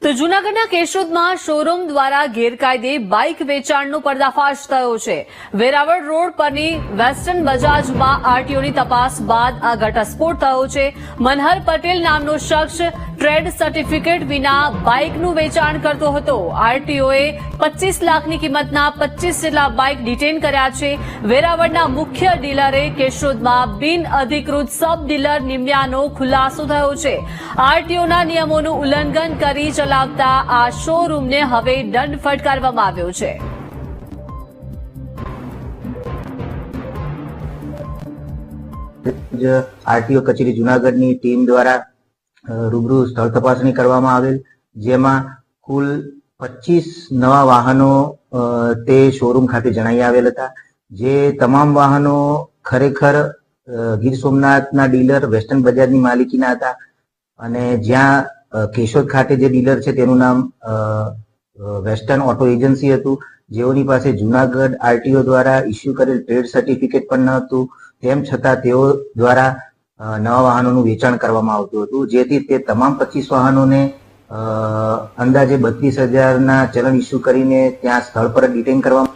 તો જૂનાગઢના કેશોદમાં શોરૂમ દ્વારા ગેરકાયદે બાઇક વેચાણનો પર્દાફાશ થયો છે। વેરાવળ રોડ પરની વેસ્ટર્ન બજાજમાં આરટીઓની તપાસ બાદ આ ઘટસ્ફોટ થયો છે। મનહર પટેલ નામનો શખ્સ ટ્રેડ સર્ટિફિકેટ વિના બાઇકનું વેચાણ કરતો હતો। આરટીઓએ 25 લાખની કિંમતના 25 જેટલા બાઇક ડિટેન કર્યા છે। વેરાવળના મુખ્ય ડીલરે કેશોદમાં બિન અધિકૃત સબ ડીલર નિમ્યાનો ખુલાસો થયો છે। આરટીઓના નિયમોનું ઉલ્લંઘન કરી ચલાવતા આ શોરૂમને હવે દંડ ફટકારવામાં આવ્યો છે। આરટીઓ કચેરી જૂનાગઢની ટીમ દ્વારા રૂબરૂ સ્થળ તપાસણી કરવામાં આવેલ, જેમાં કુલ 25 નવા વાહનો તે શોરૂમ ખાતે જણાઈ આવેલ હતા। જે તમામ વાહનો ખરેખર ગીર સોમનાથના ડીલર વેસ્ટર્ન બજાજની માલિકીના હતા અને જ્યાં કેશોદ ખાતે જે ડીલર છે તેનું નામ વેસ્ટર્ન ઓટો એજન્સી હતું, જેઓની પાસે જૂનાગઢ આરટીઓ દ્વારા ઇસ્યુ કરેલ ટ્રેડ સર્ટિફિકેટ પણ ન હતું। તેમ છતાં તેઓ દ્વારા નવા વાહનોનું વેચાણ કરવામાં આવતું હતું, જેથી તે તમામ 25 વાહનોને અંદાજે 32,000ના ચલણ ઇસ્યુ કરીને ત્યાં સ્થળ પર ડિટેન કરવામાં